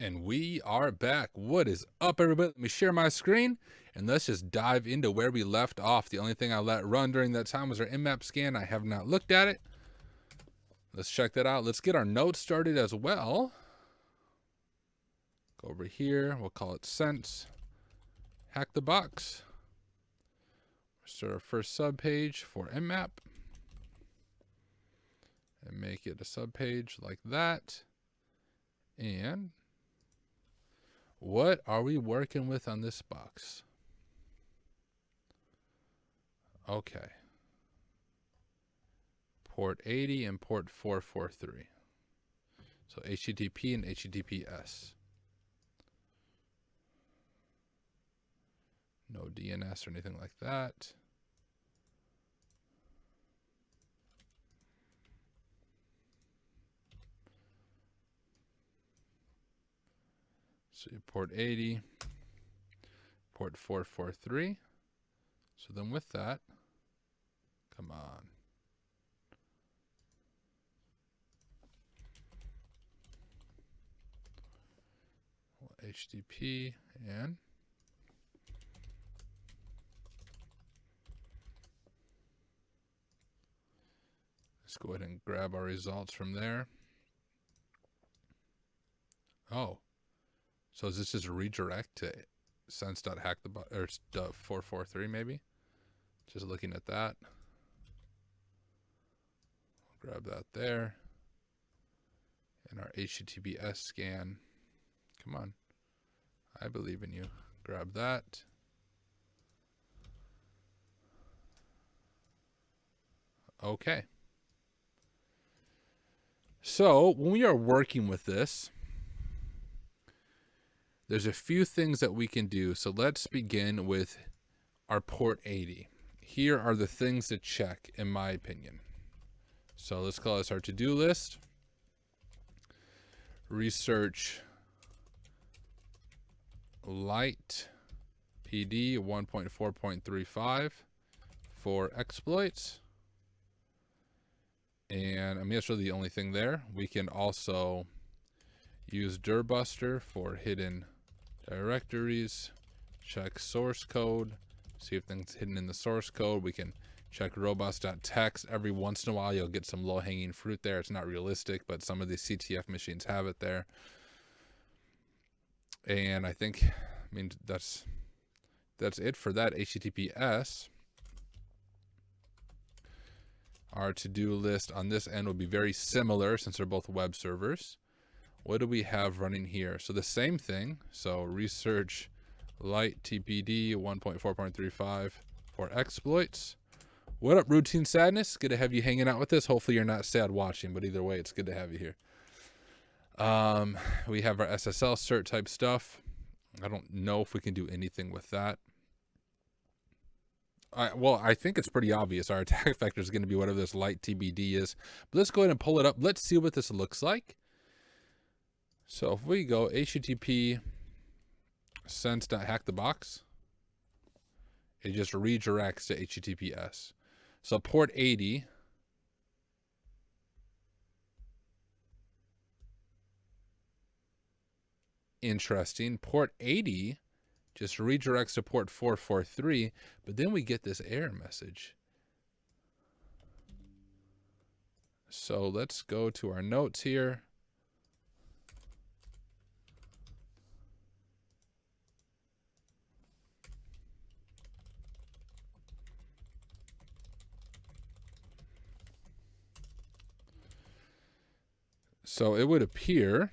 And we are back. What is up, everybody? Let me share my screen and let's just dive into where we left off. The only thing I let run during that time was our nmap scan. I have not looked at it. Let's check that out. Let's get our notes started as well. Go over here. We'll call it Sense. HackTheBox. Start our first subpage for nmap. And make it a subpage like that. And what are we working with on this box? Okay. Port 80 and port 443. So HTTP and HTTPS. No DNS or anything like that. So you port 80, port 443. So then with that, come on. HTTP and let's go ahead and grab our results from there. Oh, so is this just a redirect to sense.hackthebox or 443 maybe? Just looking at that. I'll grab that there. And our HTTPS scan. Come on. I believe in you. Grab that. Okay. So when we are working with this, there's a few things that we can do. So let's begin with our port 80. Here are the things to check, in my opinion. So let's call this our to-do list. Research light PD 1.4.35 for exploits. And I mean, that's really the only thing there. We can also use dirbuster for hidden directories, check source code, see if things hidden in the source code. We can check robust.txt. Every once in a while, you'll get some low-hanging fruit there. It's not realistic, but some of these CTF machines have it there. And I think, I mean, that's it for that. HTTPS. Our to-do list on this end will be very similar since they're both web servers. What do we have running here? So the same thing. So research light TPD 1.4.35 for exploits. What up, Routine Sadness? Good to have you hanging out with us. Hopefully you're not sad watching, but either way, it's good to have you here. We have our SSL cert type stuff. I don't know if we can do anything with that. Well, I think it's pretty obvious. Our attack vector is going to be whatever this light TBD is. But let's go ahead and pull it up. Let's see what this looks like. So if we go HTTP sense.hackthebox, it just redirects to HTTPS. So port 80. Interesting. Port 80 just redirects to port 443, but then we get this error message. So let's go to our notes here. So it would appear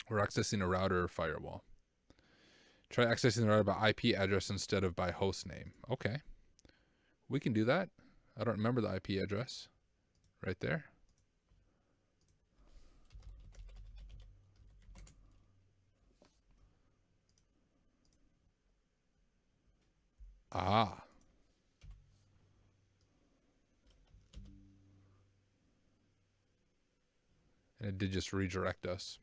we're accessing a router or firewall. Try accessing the router by IP address instead of by host name. Okay. We can do that. I don't remember the IP address right there. Ah. And it did just redirect us.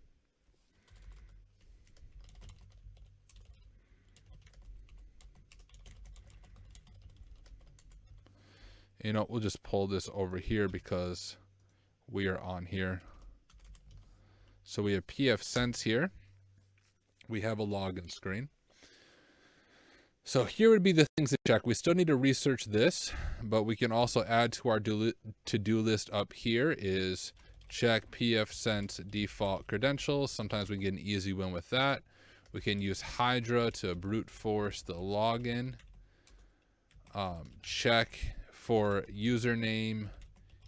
You know, we'll just pull this over here because we are on here. So we have Pfsense here. We have a login screen. So here would be the things to check. We still need to research this, but we can also add to our to-do list up here is check Pfsense default credentials. Sometimes we get an easy win with that. We can use Hydra to brute force the login. Check for username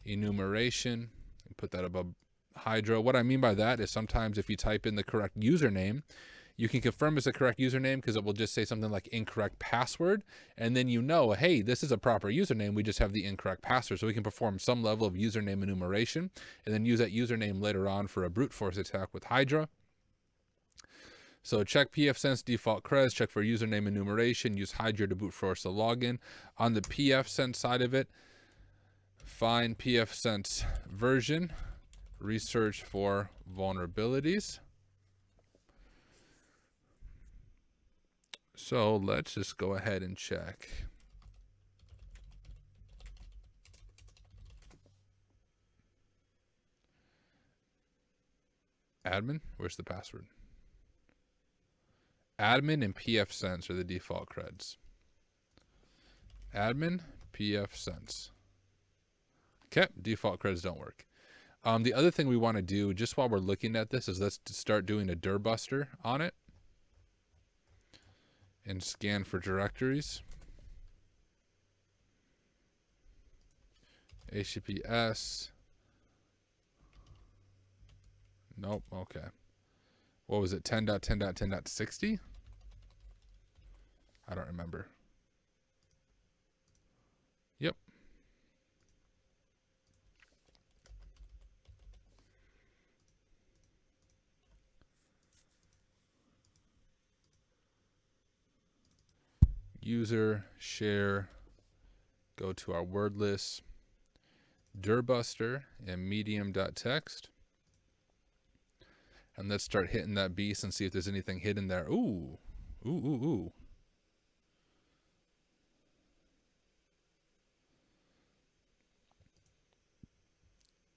enumeration. Put that above Hydra. What I mean by that is sometimes if you type in the correct username, you can confirm it's a correct username because it will just say something like incorrect password. And then you know, hey, this is a proper username. We just have the incorrect password. So we can perform some level of username enumeration and then use that username later on for a brute force attack with Hydra. So check Pfsense default creds, check for username enumeration, use Hydra to brute force the login. On the Pfsense side of it, find Pfsense version, research for vulnerabilities. So let's just go ahead and check. Admin, where's the password? Admin and Pfsense are the default creds. Admin, Pfsense. Okay, default creds don't work. The other thing we want to do just while we're looking at this is let's start doing a dirbuster on it and scan for directories. HTTPS. Nope, okay. What was it, 10.10.10.60? I don't remember. Yep. User, share, go to our word list, dirbuster, and medium.txt. And let's start hitting that beast and see if there's anything hidden there. Ooh, ooh, ooh, ooh.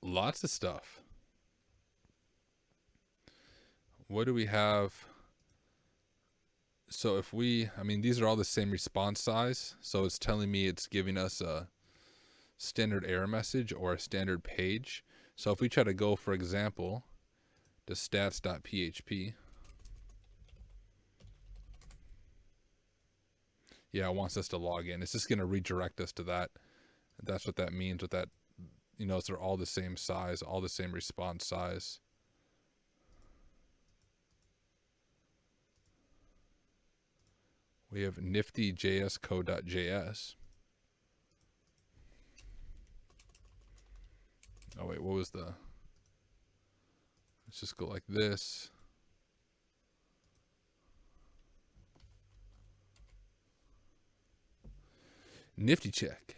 Lots of stuff. What do we have? So if we, I mean, these are all the same response size. So it's telling me it's giving us a standard error message or a standard page. So if we try to go, for example, to stats.php. Yeah, it wants us to log in. It's just going to redirect us to that. That's what that means with that. You know, they're all the same size, all the same response size. We have nifty JS code.js. Oh wait, what was the, let's just go like this. Nifty check.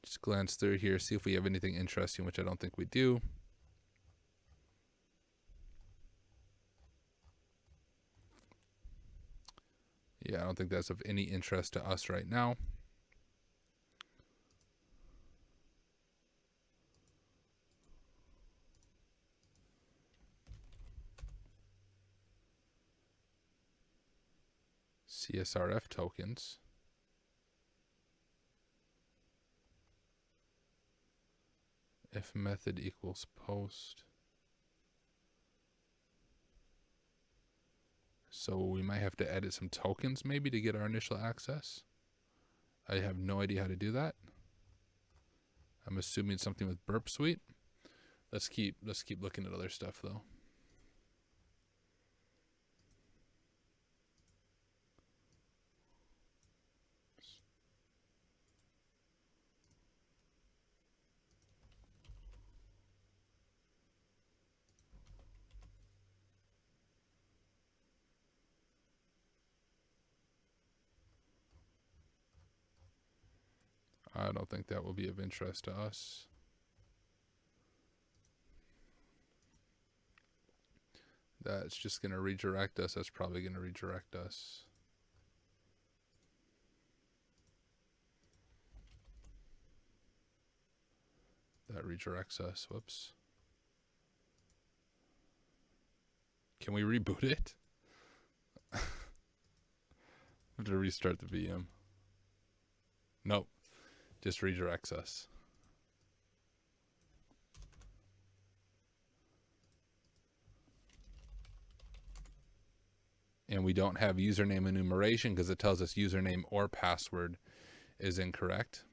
Just glance through here, see if we have anything interesting, which I don't think we do. Yeah, I don't think that's of any interest to us right now. Csrf tokens. If method equals post. So we might have to edit some tokens maybe to get our initial access. I have no idea how to do that. I'm assuming something with Burp Suite. Let's keep looking at other stuff though. I don't think that will be of interest to us. That's just going to redirect us. That's probably going to redirect us. That redirects us. Whoops. Can we reboot it? I have to restart the VM. Nope. Just redirects us. And we don't have username enumeration because it tells us username or password is incorrect.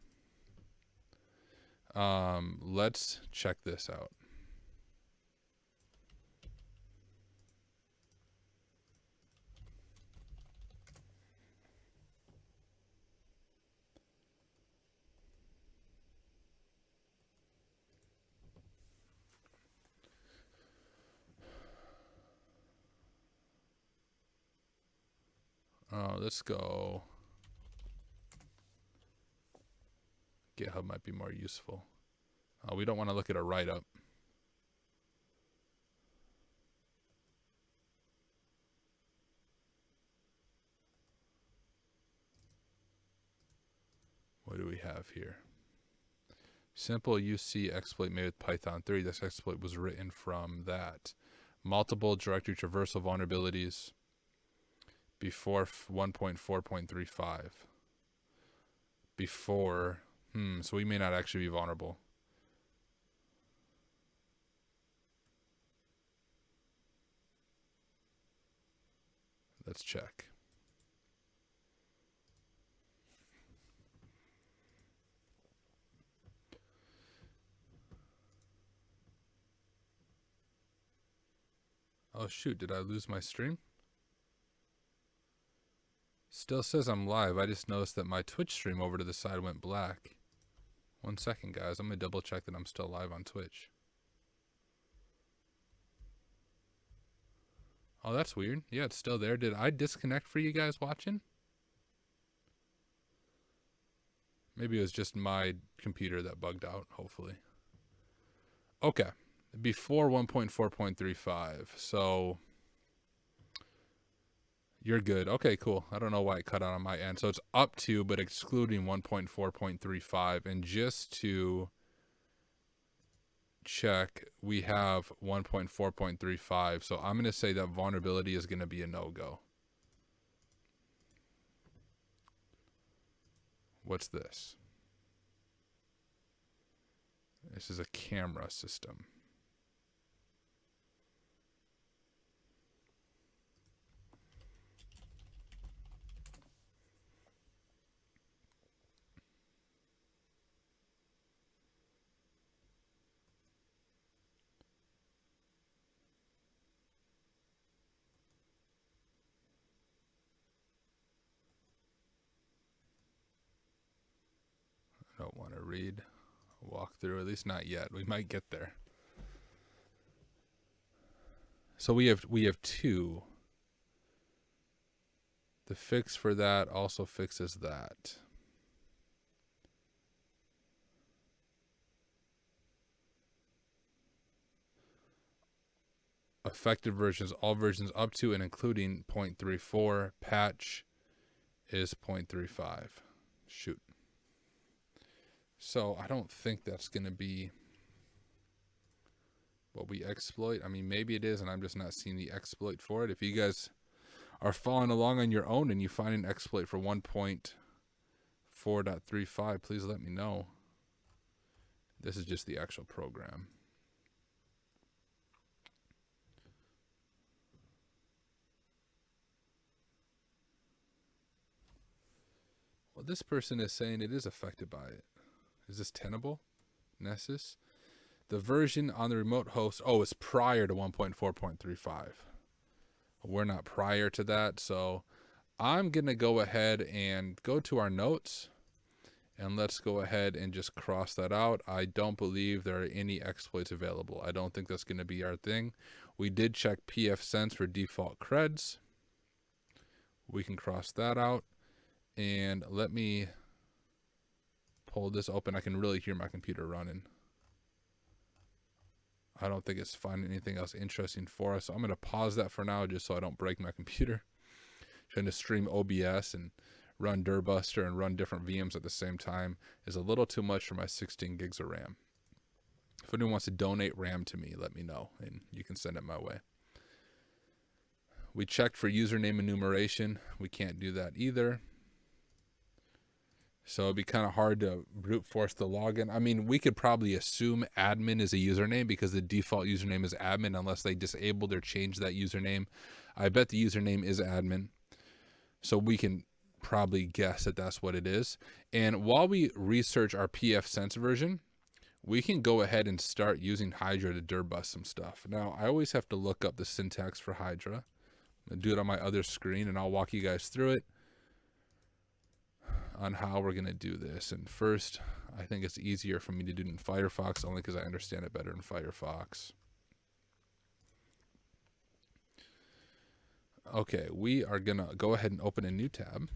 Let's check this out. Let's go. GitHub might be more useful. We don't want to look at a write-up. What do we have here? Simple UC exploit made with Python 3. This exploit was written from that. Multiple directory traversal vulnerabilities before 1.4.35. Before, so we may not actually be vulnerable. Let's check. Oh shoot, did I lose my stream? Still says I'm live. I just noticed that my Twitch stream over to the side went black. 1 second, guys. I'm going to double check that I'm still live on Twitch. Oh, that's weird. Yeah, it's still there. Did I disconnect for you guys watching? Maybe it was just my computer that bugged out, hopefully. Okay. Before 1.4.35. So you're good. Okay, cool. I don't know why it cut out on my end. So it's up to, but excluding 1.4.35. And just to check, we have 1.4.35. So I'm going to say that vulnerability is going to be a no-go. What's this? This is a camera system. I don't want to read a walkthrough, at least not yet. We might get there. So we have two. The fix for that also fixes that. Effective versions, all versions up to and including 0.34. Patch is 0.35. Shoot. So I don't think that's going to be what we exploit. I mean, maybe it is, and I'm just not seeing the exploit for it. If you guys are following along on your own and you find an exploit for 1.4.35, please let me know. This is just the actual program. Well, this person is saying it is affected by it. Is this tenable? Nessus? The version on the remote host, it's prior to 1.4.35. We're not prior to that, so I'm going to go ahead and go to our notes, and let's go ahead and just cross that out. I don't believe there are any exploits available. I don't think that's going to be our thing. We did check Pfsense for default creds. We can cross that out, and let me pull this open. I can really hear my computer running. I don't think it's finding anything else interesting for us. So I'm going to pause that for now just so I don't break my computer. Trying to stream OBS and run dirbuster and run different VMs at the same time is a little too much for my 16 gigs of RAM. If anyone wants to donate RAM to me, let me know, and you can send it my way. We checked for username enumeration. We can't do that either. So it'd be kind of hard to brute force the login. I mean, we could probably assume admin is a username because the default username is admin unless they disabled or changed that username. I bet the username is admin. So we can probably guess that that's what it is. And while we research our Pfsense version, we can go ahead and start using Hydra to dirbust some stuff. Now, I always have to look up the syntax for Hydra. I'm going to do it on my other screen, and I'll walk you guys through it on how we're going to do this. And first, I think it's easier for me to do it in Firefox only because I understand it better in Firefox. Okay, we are going to go ahead and open a new tab.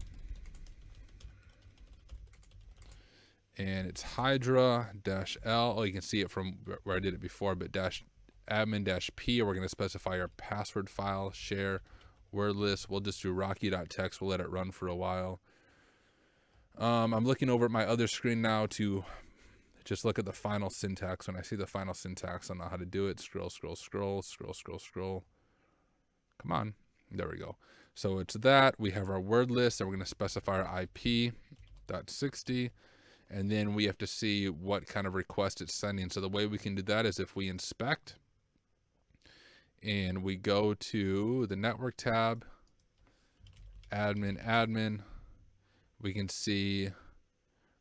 And it's Hydra-L. Oh, you can see it from where I did it before, but -admin-P. We're going to specify our password file, share, word list. We'll just do rocky.txt. We'll let it run for a while. I'm looking over at my other screen now to just look at the final syntax. When I see the final syntax, I know how to do it. Scroll, scroll, scroll, scroll, scroll, scroll. Come on. There we go. So it's that. We have our word list, and we're going to specify our IP.60. And then we have to see what kind of request it's sending. So the way we can do that is if we inspect and we go to the network tab, admin, we can see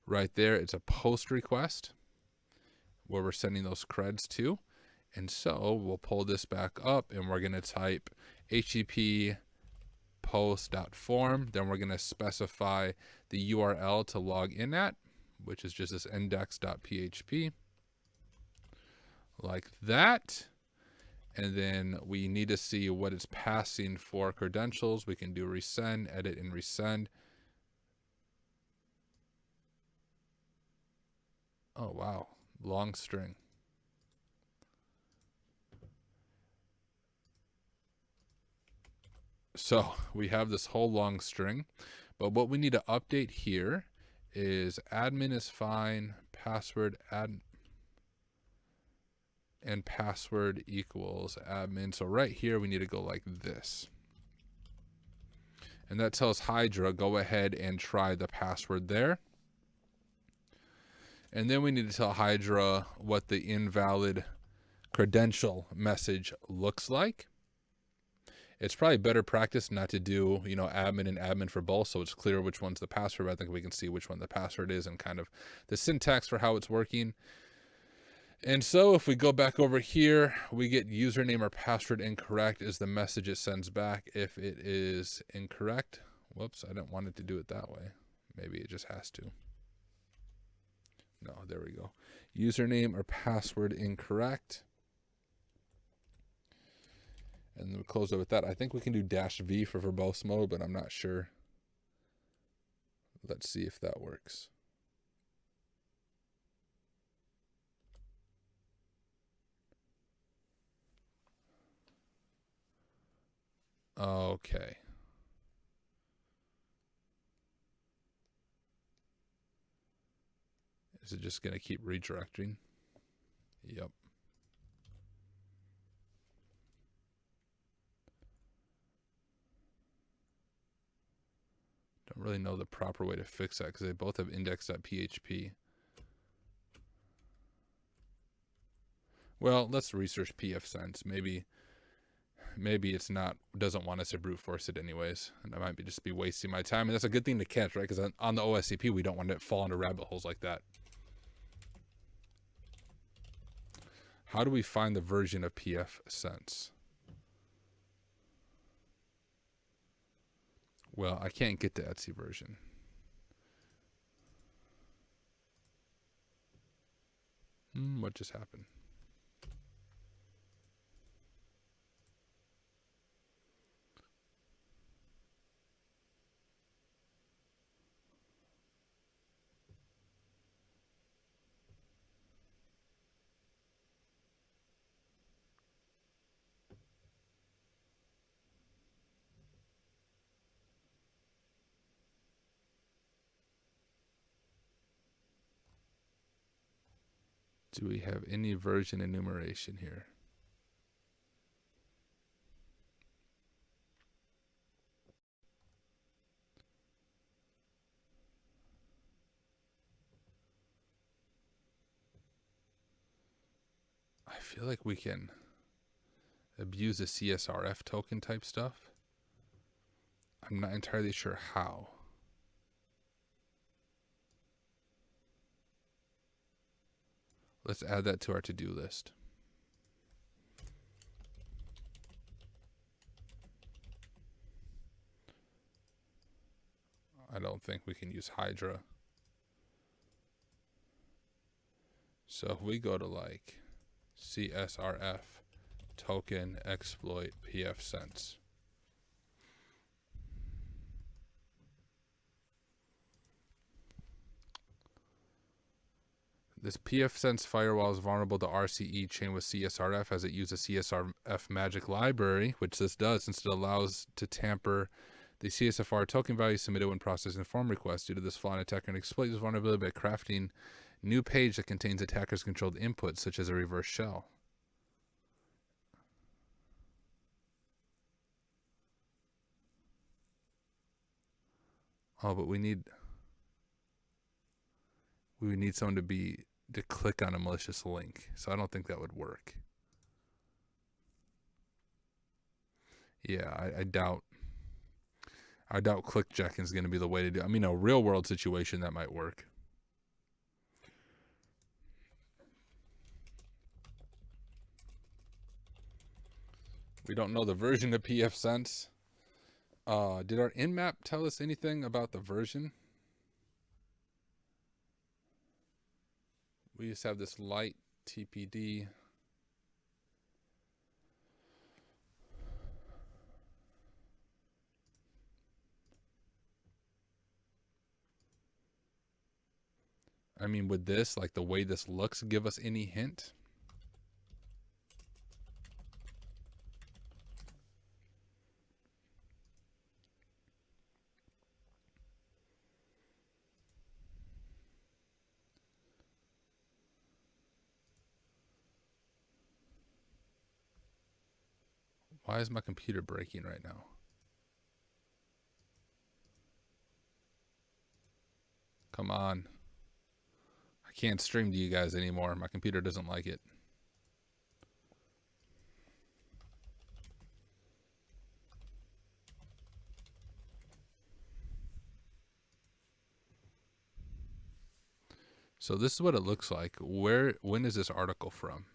right there, it's a post request where we're sending those creds to. And so we'll pull this back up and we're going to type HTTP post.form. Then we're going to specify the URL to log in at, which is just this index.php, like that. And then we need to see what it's passing for credentials. We can do resend, edit, and resend. Oh, wow. Long string. So we have this whole long string, but what we need to update here is admin is fine, password and password equals admin. So right here, we need to go like this. And that tells Hydra, go ahead and try the password there. And then we need to tell Hydra what the invalid credential message looks like. It's probably better practice not to do, admin and admin for both, so it's clear which one's the password. I think we can see which one the password is and kind of the syntax for how it's working. And so if we go back over here, we get username or password incorrect is the message it sends back. If it is incorrect, whoops, I didn't want it to do it that way. Maybe it just has to. No, there we go. Username or password incorrect. And then we close it with that. I think we can do -V for verbose mode, but I'm not sure. Let's see if that works. Okay. Is it just going to keep redirecting? Yep. Don't really know the proper way to fix that because they both have index.php. Well, let's research Pfsense. Maybe it's not, doesn't want us to brute force it anyways. And I might just be wasting my time. And that's a good thing to catch, right? Because on the OSCP, we don't want to fall into rabbit holes like that. How do we find the version of Pfsense? Well, I can't get the Etsy version. What just happened? Do we have any version enumeration here? I feel like we can abuse the Csrf token type stuff. I'm not entirely sure how. Let's add that to our to-do list. I don't think we can use Hydra. So if we go to like Csrf token exploit Pfsense. This Pfsense firewall is vulnerable to RCE chain with Csrf as it uses Csrf magic library, which this does since it allows to tamper the CSFR token value submitted when processing form requests. Due to this flaw, an attacker can exploit this vulnerability by crafting new page that contains attackers controlled inputs such as a reverse shell. Oh, but we need someone to click on a malicious link. So I don't think that would work. Yeah, I doubt clickjacking is going to be the way to do it. I mean, a real world situation that might work. We don't know the version of Pfsense. Did our nmap tell us anything about the version? We just have this light TPD. I mean, would this, like the way this looks, give us any hint? Why is my computer breaking right now? Come on. I can't stream to you guys anymore. My computer doesn't like it. So this is what it looks like. When is this article from?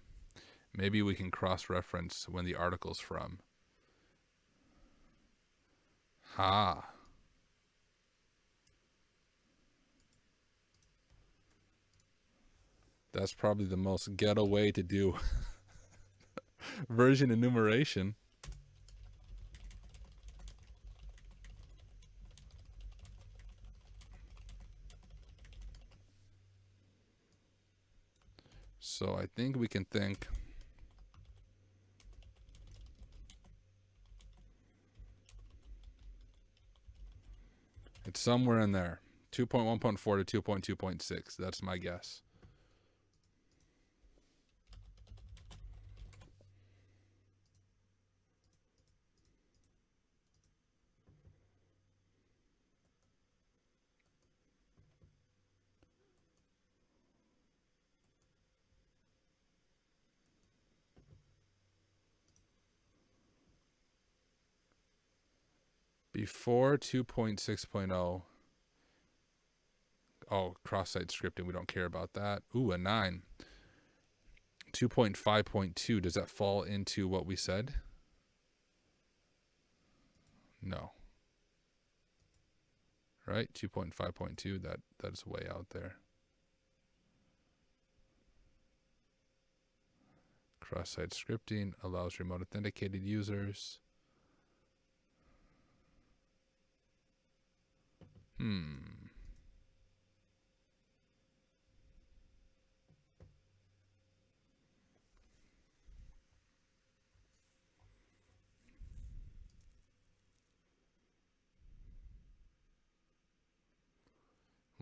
Maybe we can cross-reference when the article's from. Ha. That's probably the most ghetto way to do version enumeration. So I think we can think it's somewhere in there. 2.1.4 to 2.2.6. That's my guess. Before 2.6.0. Oh, cross-site scripting. We don't care about that. Ooh, a 9. 2.5.2. Does that fall into what we said? No. Right? 2.5.2. That is way out there. Cross-site scripting allows remote authenticated users.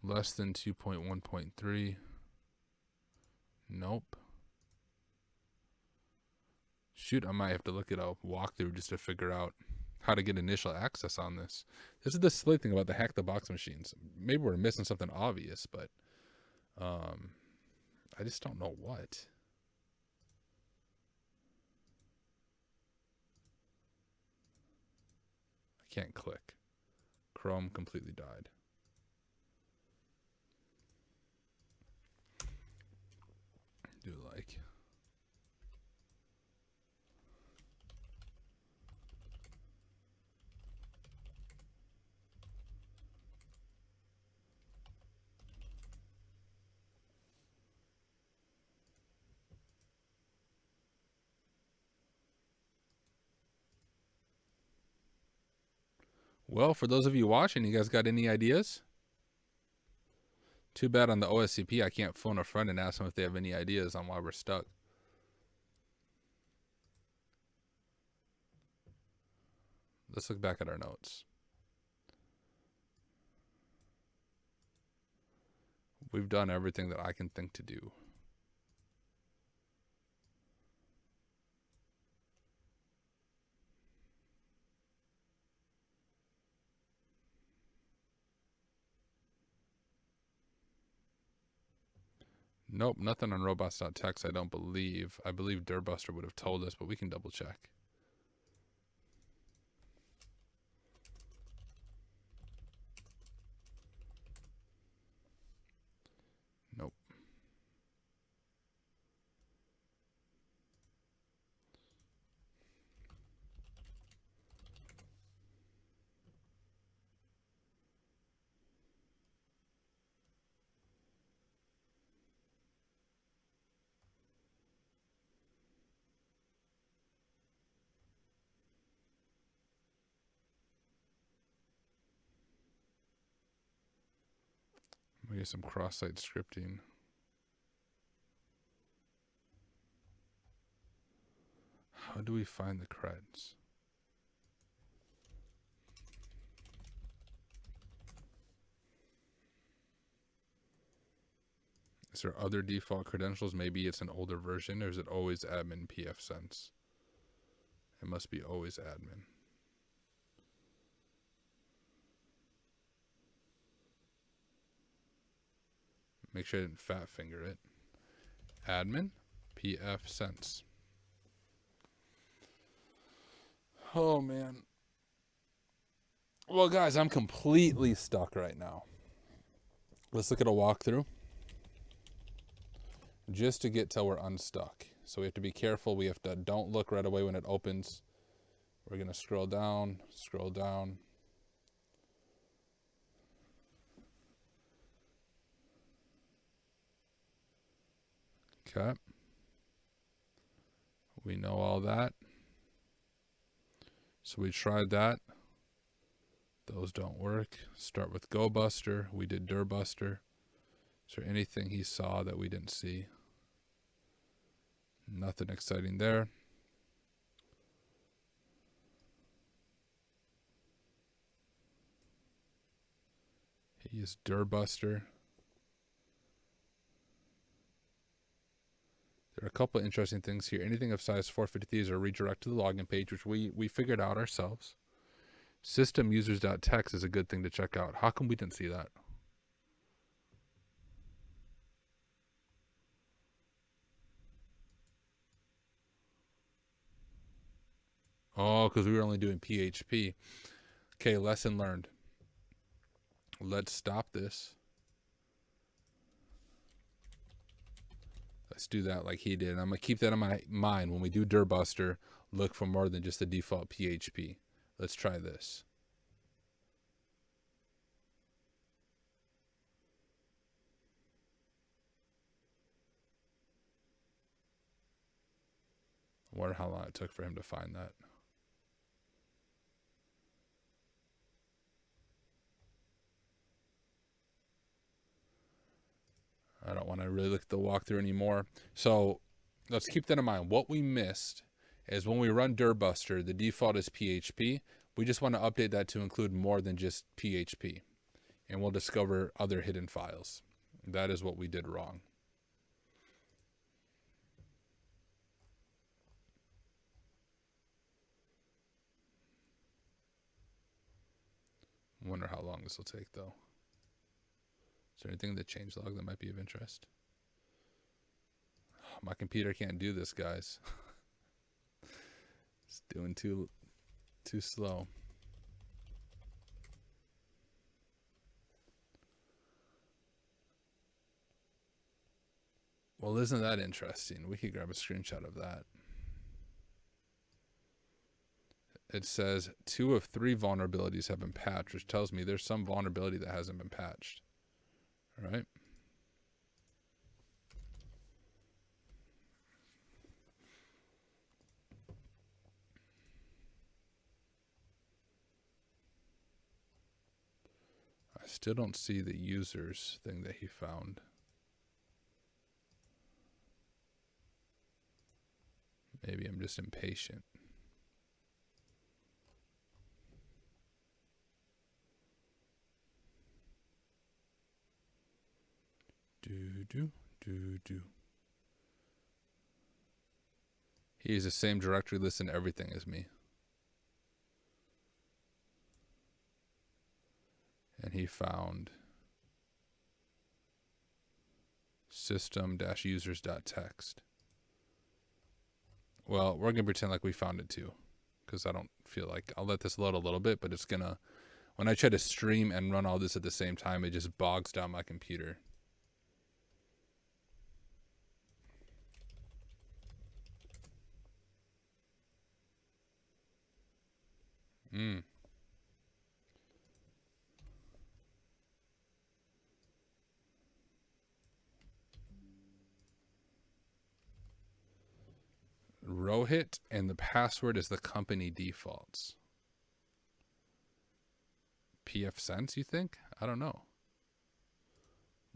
Less than 2.1.3. Nope. Shoot, I might have to look at a walkthrough just to figure out how to get initial access on this. This is the silly thing about the HackTheBox machines. Maybe we're missing something obvious, but I just don't know what. I can't click. Chrome completely died. Do like. Well, for those of you watching, you guys got any ideas? Too bad on the OSCP I can't phone a friend and ask them if they have any ideas on why we're stuck. Let's look back at our notes. We've done everything that I can think to do. Nope, nothing on robots.txt, I don't believe. I believe dirbuster would have told us, but we can double check. Nope. We get some cross-site scripting. How do we find the creds? Is there other default credentials? Maybe it's an older version, or is it always admin Pfsense? It must be always admin. Make sure I didn't fat finger it. Admin Pfsense. Oh man. Well guys, I'm completely stuck right now. Let's look at a walkthrough. Just to get till we're unstuck. So we have to be careful. We have to, don't look right away when it opens. We're going to scroll down, scroll down. Okay. We know all that. So we tried that. Those don't work. Start with GoBuster. We did dirbuster. Is there anything he saw that we didn't see? Nothing exciting there. He is dirbuster. There are a couple of interesting things here. Anything of size 453 is a redirect to the login page, which we figured out ourselves. System users.txt is a good thing to check out. How come we didn't see that? Oh, because we were only doing PHP. Okay, lesson learned. Let's stop this. Let's do that like he did. I'm going to keep that in my mind when we do dirbuster. Look for more than just the default PHP. Let's try this. I wonder how long it took for him to find that. I don't want to really look at the walkthrough anymore. So let's keep that in mind. What we missed is when we run dirbuster, the default is PHP. We just want to update that to include more than just PHP. And we'll discover other hidden files. That is what we did wrong. I wonder how long this will take, though. Is there anything in the changelog that might be of interest? My computer can't do this, guys. It's doing too slow. Well, isn't that interesting? We could grab a screenshot of that. It says 2 of 3 vulnerabilities have been patched, which tells me there's some vulnerability that hasn't been patched. All right. I still don't see the users thing that he found. Maybe I'm just impatient. Do. He has the same directory list and everything as me. And he found system-users.txt. Well, we're going to pretend like we found it too, because I don't feel like I'll let this load a little bit, but it's going to, when I try to stream and run all this at the same time, it just bogs down my computer. Rohit, and the password is the company defaults. Pfsense, you think? I don't know.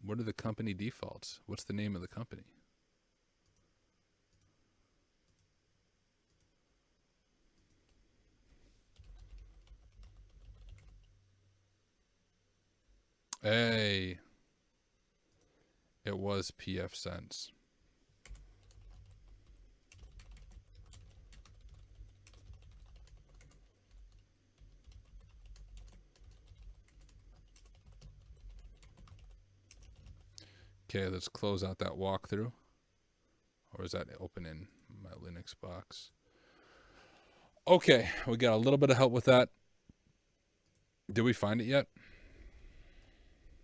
What are the company defaults? What's the name of the company? Hey, it was Pfsense. Okay, let's close out that walkthrough. Or is that open in my Linux box? Okay, we got a little bit of help with that. Did we find it yet?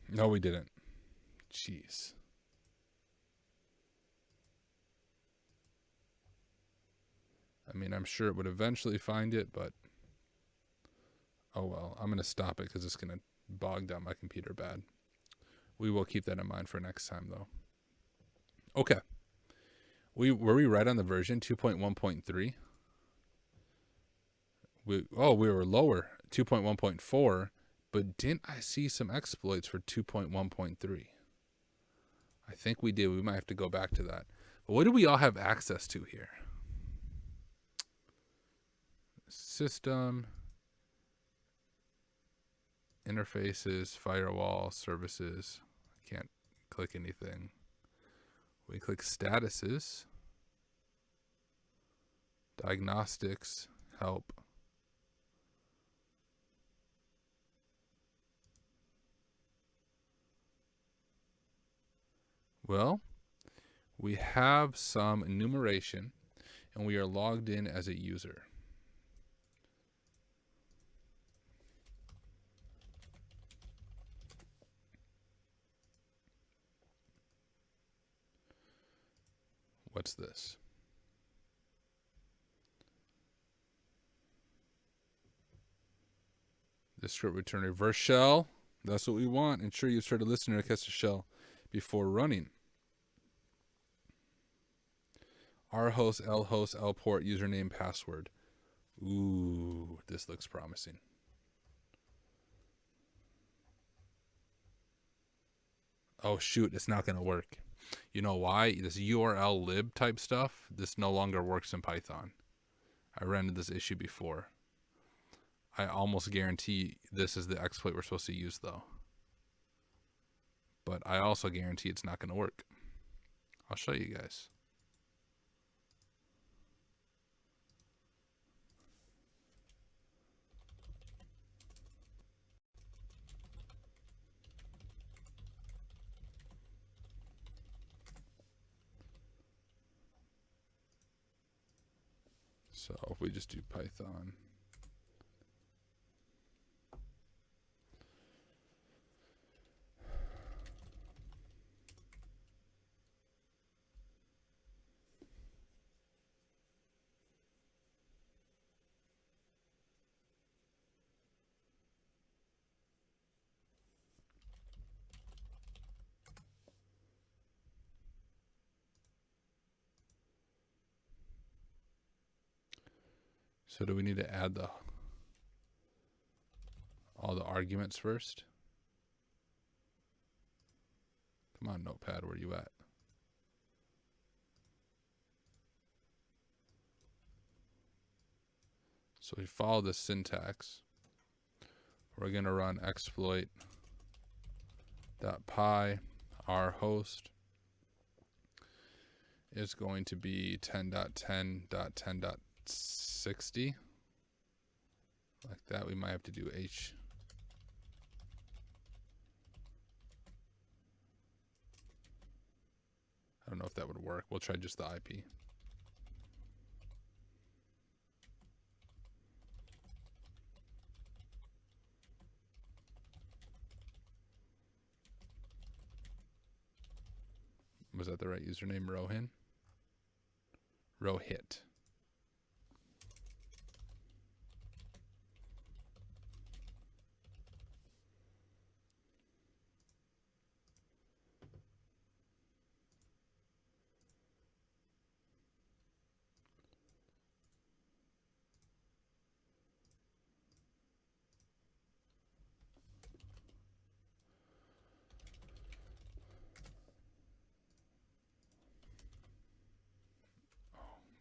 No, we didn't. Jeez. I mean, I'm sure it would eventually find it, but oh well. I'm going to stop it because it's going to bog down my computer bad. We will keep that in mind for next time, though. Okay. Were we right on the version 2.1.3? We were lower, 2.1.4, but didn't I see some exploits for 2.1.3? I think we did. We might have to go back to that. But what do we all have access to here? System, interfaces, firewall, services. I can't click anything. We click statuses, diagnostics, help. Well, we have some enumeration, and we are logged in as a user. What's this? This script return reverse shell. That's what we want. Ensure you've started listening to catch the shell before running. rhost, lhost, lport, username, password. Ooh, this looks promising. Oh shoot, it's not going to work. You know why? This URL lib type stuff, this no longer works in Python. I ran into this issue before. I almost guarantee this is the exploit we're supposed to use though. But I also guarantee it's not going to work. I'll show you guys. So if we just do Python. So do we need to add all the arguments first? Come on, Notepad, where are you at? So we follow the syntax. We're going to run exploit.py. Our host is going to be 10.10.10.60. Like that. We might have to do H. I don't know if that would work. We'll try just the IP. Was that the right username? Rohit.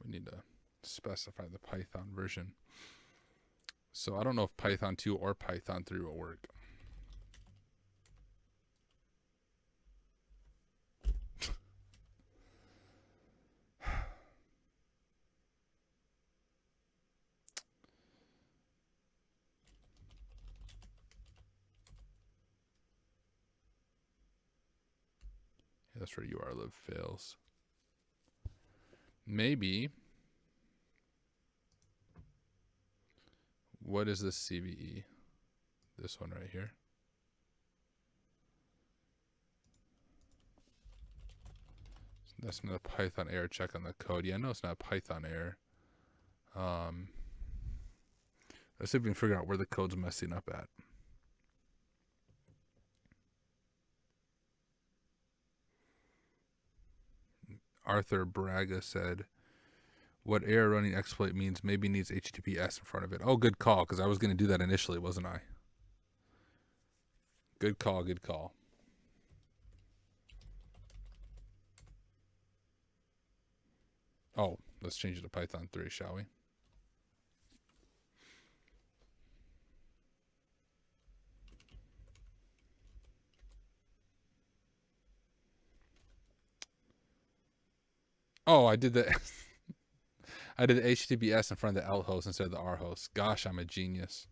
We need to specify the Python version. So I don't know if Python 2 or Python 3 will work. Yeah, that's where urlib fails. Maybe. What is this CVE? This one right here. That's not a Python error. Check on the code. Yeah, no, it's not a Python error. Let's see if we can figure out where the code's messing up at. Arthur Braga said, what error running exploit means maybe needs HTTPS in front of it. Oh, good call, because I was going to do that initially, wasn't I? Good call, good call. Oh, let's change it to Python 3, shall we? Oh, I did the I did the HTTPS in front of the L host instead of the R host. Gosh, I'm a genius.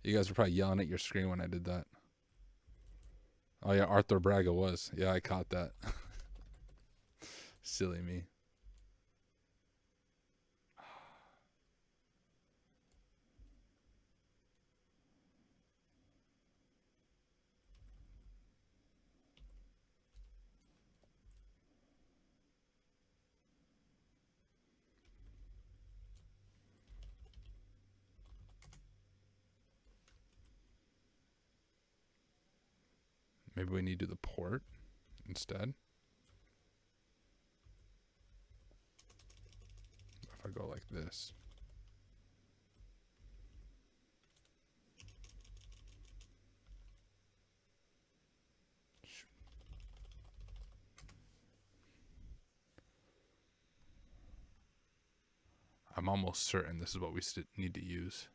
You guys were probably yelling at your screen when I did that. Oh yeah, Arthur Braga was. Yeah, I caught that. Silly me. Maybe we need to do the port instead. If I go like this. I'm almost certain this is what we need to use.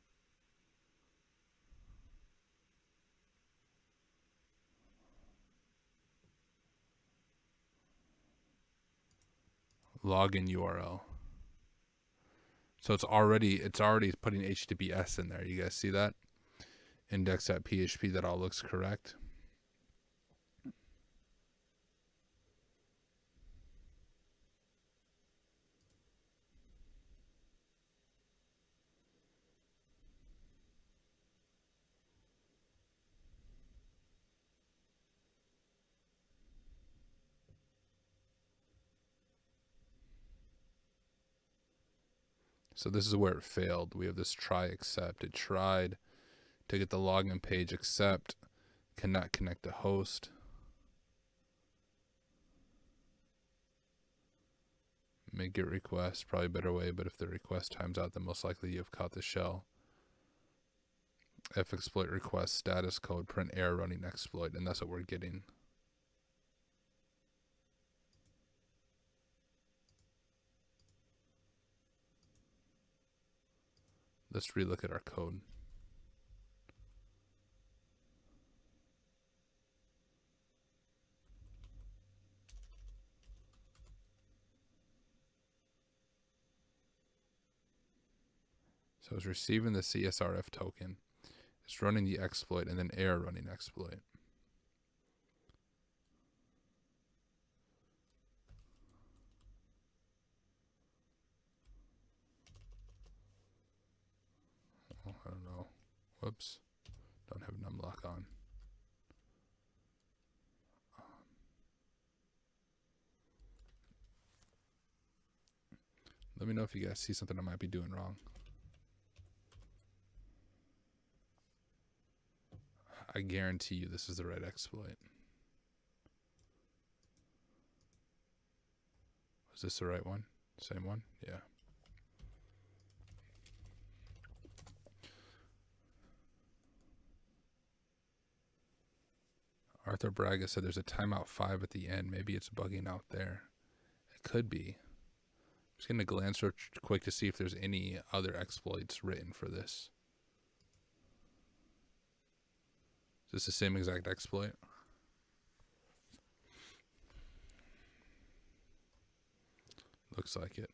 Login URL. So it's already putting HTTPS in there. You guys see that? Index.php, that all looks correct. So this is where it failed. We have this try accept. It tried to get the login page accept, cannot connect to host. Make get request, probably a better way, but if the request times out, then most likely you've caught the shell. F exploit request status code print error running exploit, and that's what we're getting. Let's relook at our code. So it's receiving the Csrf token. It's running the exploit and then error running exploit. Oh, I don't know. Whoops. Don't have numlock on. Let me know if you guys see something I might be doing wrong. I guarantee you this is the right exploit. Was this the right one? Same one? Yeah. Arthur Braga said there's a timeout 5 at the end. Maybe it's bugging out there. It could be. I'm just going to glance real quick to see if there's any other exploits written for this. Is this the same exact exploit? Looks like it.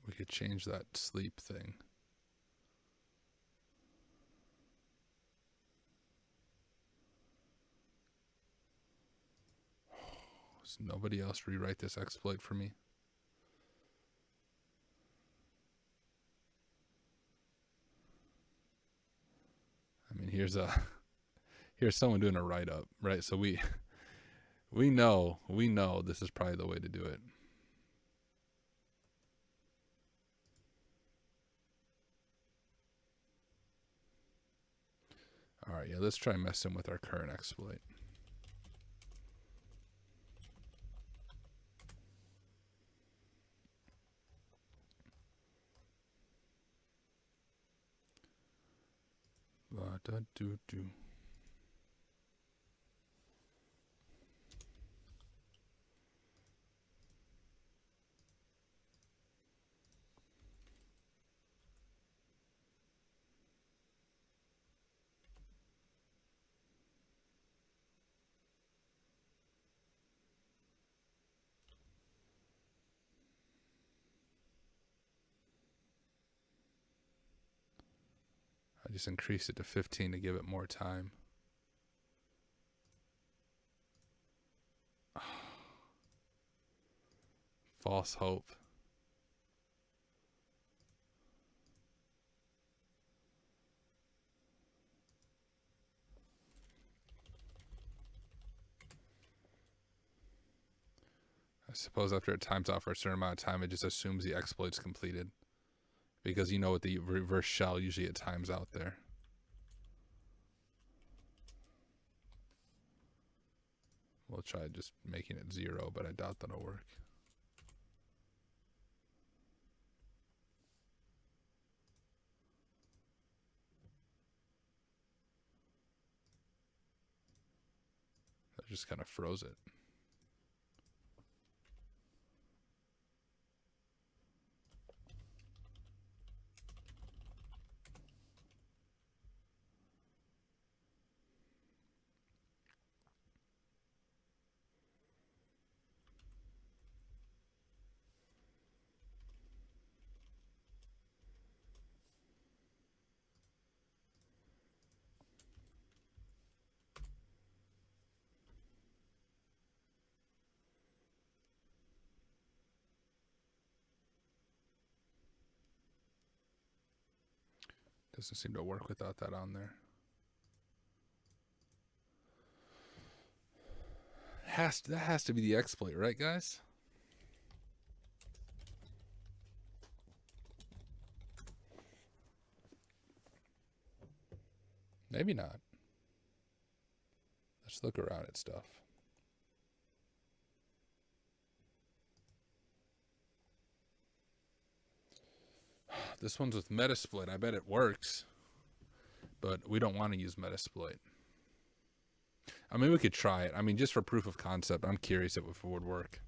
We could change that sleep thing. Does nobody else rewrite this exploit for me? I mean, here's someone doing a write-up, right? So we know this is probably the way to do it. All right, yeah, let's try messing with our current exploit. Da-da-do-do. I just increased it to 15 to give it more time. False hope. I suppose after it times out for a certain amount of time, it just assumes the exploit's completed. Because you know with the reverse shell, usually it times out there. We'll try just making it 0, but I doubt that'll work. That just kind of froze it. Doesn't seem to work without that on there. that has to be the exploit, right, guys? Maybe not. Let's look around at stuff. This one's with Metasploit. I bet it works, but we don't want to use Metasploit. I mean, we could try it. I mean, just for proof of concept, I'm curious if it would work.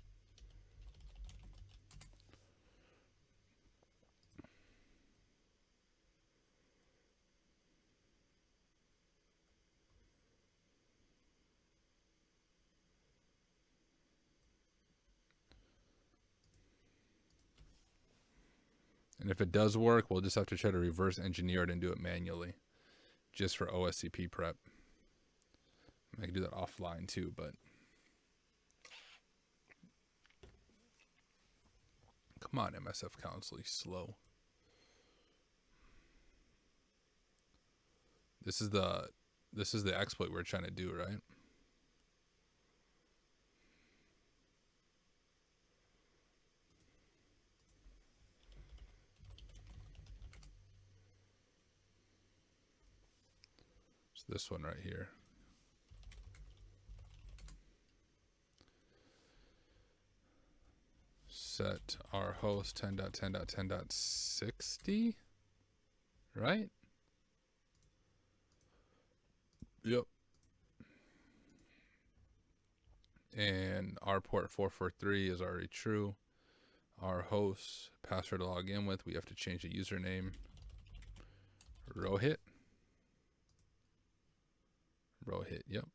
And if it does work, we'll just have to try to reverse engineer it and do it manually, just for OSCP prep. I can do that offline too, but come on, MSF Council, he's slow. This is the exploit we're trying to do, right? It's this one right here. Set our host 10.10.10.60, right? Yep. And our port 443 is already true. Our host password to log in with, we have to change the username. Rohit. Rohit, yep.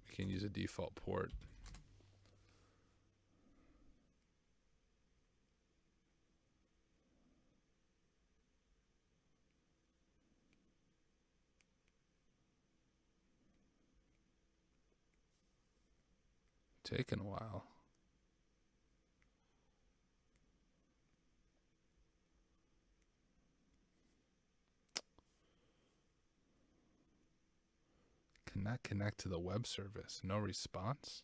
We can use a default port. Taking a while. Cannot connect to the web service. No response.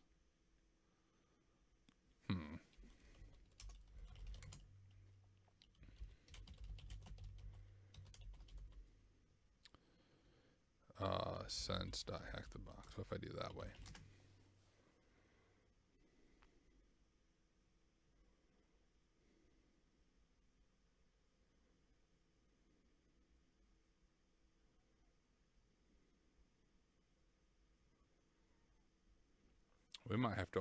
Sense.HackTheBox. What if I do that way? We might have to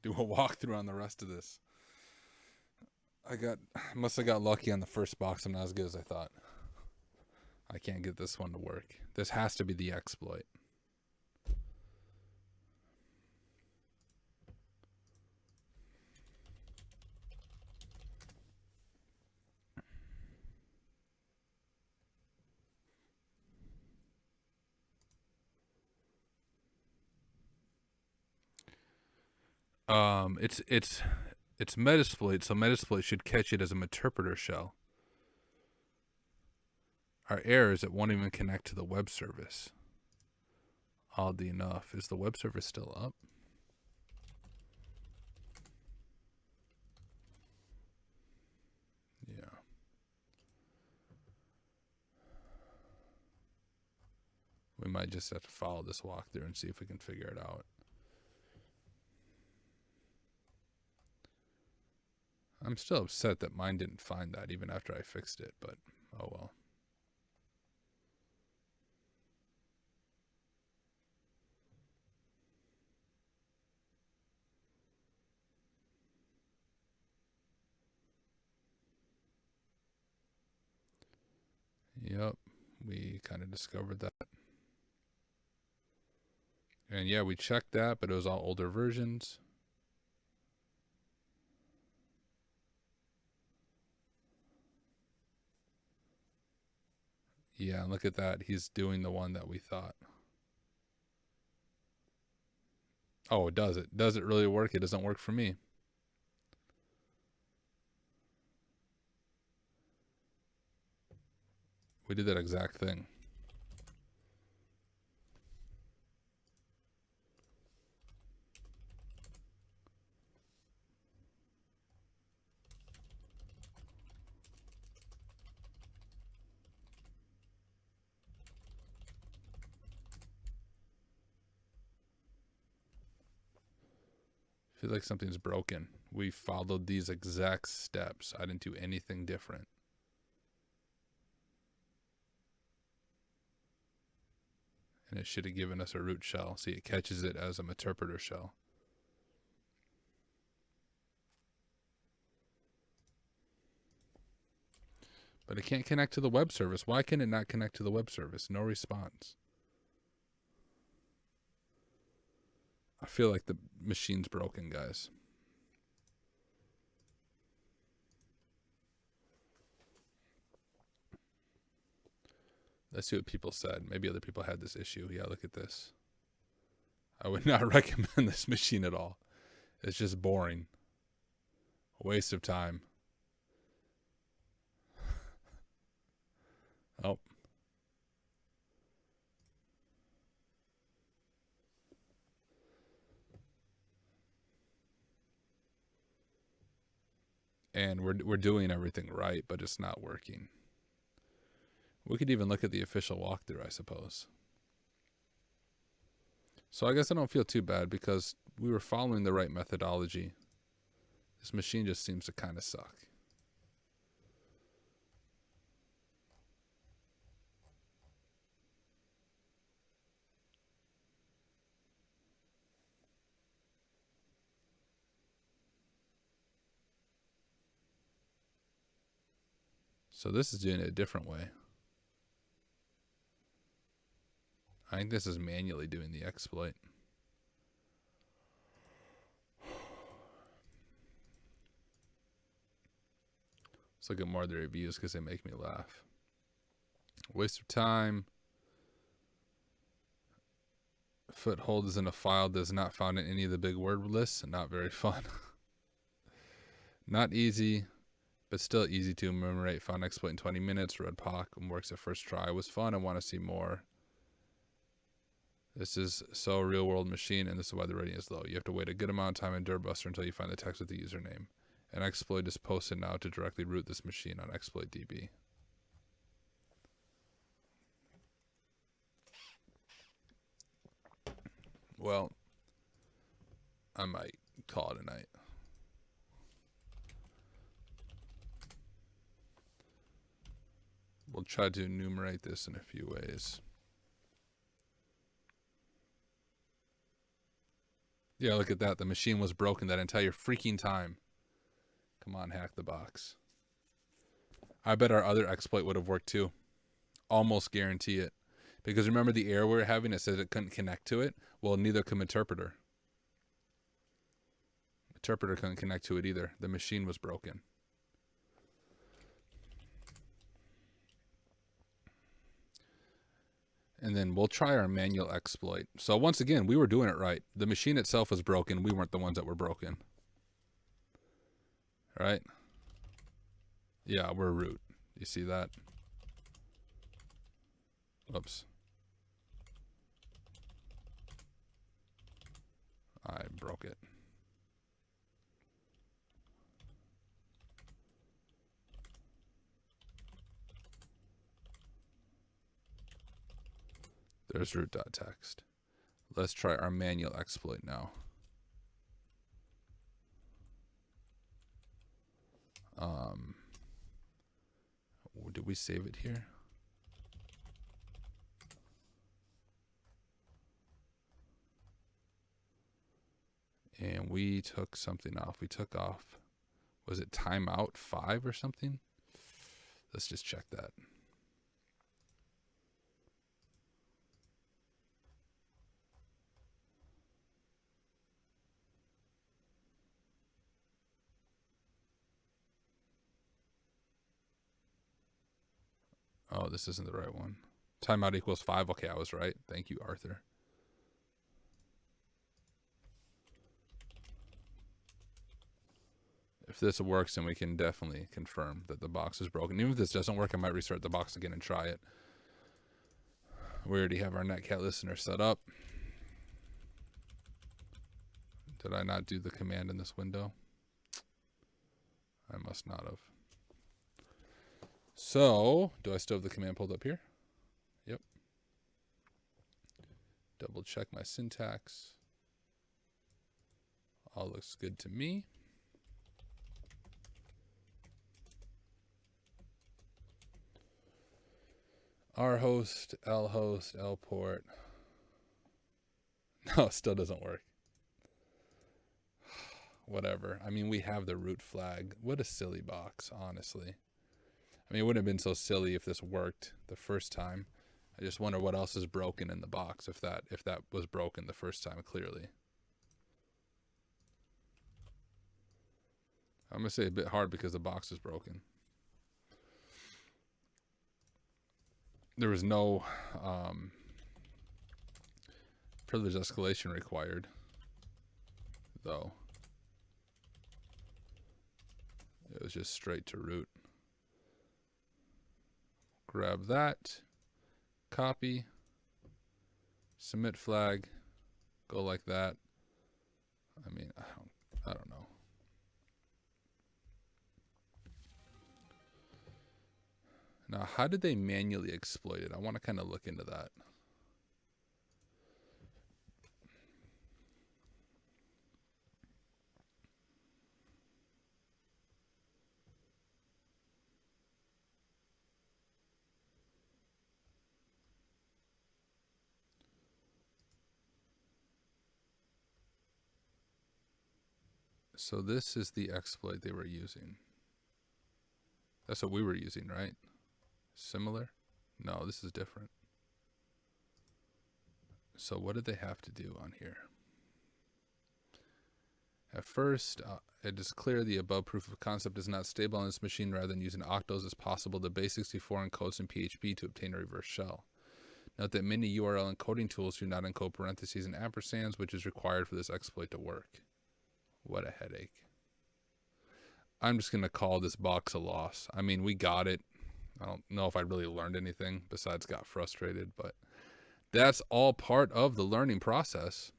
do a walkthrough on the rest of this. Must have got lucky on the first box. I'm not as good as I thought. I can't get this one to work. This has to be the exploit. It's Metasploit, so Metasploit should catch it as a interpreter shell. Our error is it won't even connect to the web service. Oddly enough, is the web service still up? Yeah. We might just have to follow this walkthrough and see if we can figure it out. I'm still upset that mine didn't find that even after I fixed it, but oh well. Yep, we kind of discovered that. And yeah, we checked that, but it was all older versions. Yeah, look at that. He's doing the one that we thought. Oh, it does it. Does it really work? It doesn't work for me. We did that exact thing. I feel like something's broken. We followed these exact steps. I didn't do anything different. And it should have given us a root shell. See, it catches it as an interpreter shell. But it can't connect to the web service. Why can it not connect to the web service? No response. I feel like the machine's broken, guys. Let's see what people said. Maybe other people had this issue. Yeah, look at this. I would not recommend this machine at all. It's just boring. A waste of time. Oh. And we're doing everything right, but it's not working. We could even look at the official walkthrough, I suppose. So I guess I don't feel too bad because we were following the right methodology. This machine just seems to kind of suck. So this is doing it a different way. I think this is manually doing the exploit. Let's look at more of the reviews because they make me laugh. Waste of time. Foothold is in a file that is not found in any of the big word lists. Not very fun. Not easy, but still easy to enumerate. Found exploit in 20 minutes. Red POC and works at first try. Was fun. I want to see more. This is so real world machine, and this is why the rating is low. You have to wait a good amount of time in dirbuster until you find the text with the username. An exploit is posted now to directly root this machine on exploit.db. Well, I might call it a night. We'll try to enumerate this in a few ways. Yeah, look at that. The machine was broken that entire freaking time. Come on, HackTheBox. I bet our other exploit would have worked too. Almost guarantee it. Because remember the error we were having? It said it couldn't connect to it. Well, neither could interpreter. Interpreter couldn't connect to it either. The machine was broken. And then we'll try our manual exploit. So once again, we were doing it right. The machine itself was broken. We weren't the ones that were broken. All right? Yeah, we're root. You see that? Oops. I broke it. There's root.txt. Let's try our manual exploit now. Did we save it here? And we took something off. We took off, was it timeout 5 or something? Let's just check that. Oh, this isn't the right one. Timeout equals 5. Okay, I was right. Thank you, Arthur. If this works, then we can definitely confirm that the box is broken. Even if this doesn't work, I might restart the box again and try it. We already have our netcat listener set up. Did I not do the command in this window? I must not have. So, do I still have the command pulled up here? Yep. Double check my syntax. All looks good to me. R host, L port. No, it still doesn't work. Whatever. I mean, we have the root flag. What a silly box, honestly. I mean, it wouldn't have been so silly if this worked the first time. I just wonder what else is broken in the box if that was broken the first time, clearly. I'm going to say a bit hard because the box is broken. There was no privilege escalation required, though. It was just straight to root. Grab that, copy, submit flag, go like that. I mean, I don't know. Now, how did they manually exploit it? I want to kind of look into that. So this is the exploit they were using. That's what we were using, right? Similar? No, this is different. So what did they have to do on here? At first, it is clear the above proof of concept is not stable on this machine. Rather than using octals as possible, the base64 encodes in PHP to obtain a reverse shell. Note that many URL encoding tools do not encode parentheses and ampersands, which is required for this exploit to work. What a headache. I'm just going to call this box a loss. I mean, we got it. I don't know if I really learned anything besides got frustrated, but that's all part of the learning process.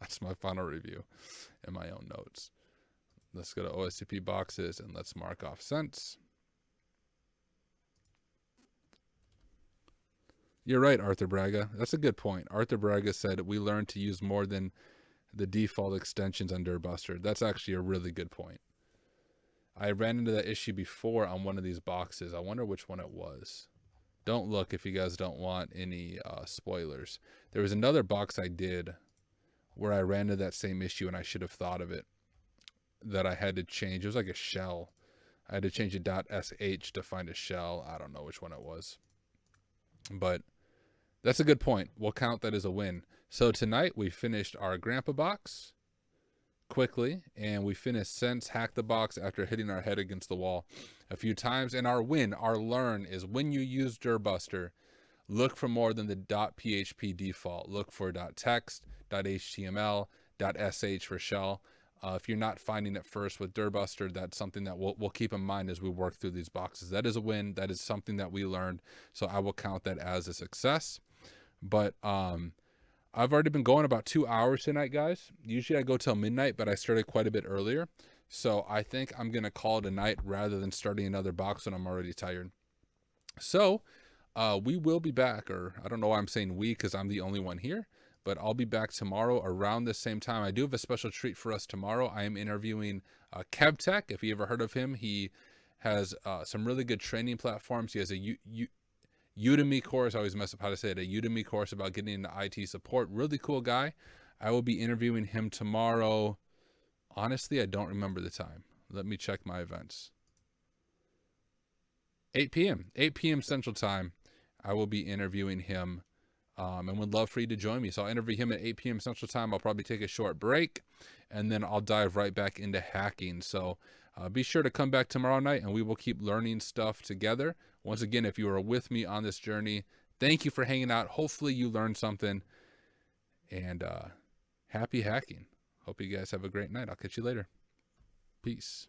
That's my final review in my own notes. Let's go to OSCP boxes and let's mark off Pfsense. You're right, Arthur Braga. That's a good point. Arthur Braga said we learned to use more than the default extensions on dirbuster. That's actually a really good point. I ran into that issue before on one of these boxes. I wonder which one it was. Don't look if you guys don't want any spoilers. There was another box I did where I ran into that same issue and I should have thought of it, that I had to change. It was like a shell. I had to change a .sh to find a shell. I don't know which one it was. But that's a good point. We'll count that as a win. So tonight we finished our grandpa box quickly, and we finished Sense HackTheBox after hitting our head against the wall a few times. And our win, our learn, is when you use dirbuster, look for more than the .php default. Look for .text, .html, .sh for shell. If you're not finding it first with dirbuster, that's something that we'll keep in mind as we work through these boxes. That is a win. That is something that we learned. So I will count that as a success. But I've already been going about 2 hours tonight, guys. Usually I go till midnight, but I started quite a bit earlier. So I think I'm going to call it a night rather than starting another box when I'm already tired. So we will be back, or I don't know why I'm saying we because I'm the only one here. But I'll be back tomorrow around the same time. I do have a special treat for us tomorrow. I am interviewing KevTech. If you ever heard of him, he has some really good training platforms. He has a Udemy course. I always mess up how to say it. A Udemy course about getting into IT support. Really cool guy. I will be interviewing him tomorrow. Honestly, I don't remember the time. Let me check my events. 8 p.m. 8 p.m. Central Time. I will be interviewing him and would love for you to join me. So I'll interview him at 8 p.m. Central Time. I'll probably take a short break, and then I'll dive right back into hacking. So be sure to come back tomorrow night, and we will keep learning stuff together. Once again, if you are with me on this journey, thank you for hanging out. Hopefully you learned something, and happy hacking. Hope you guys have a great night. I'll catch you later. Peace.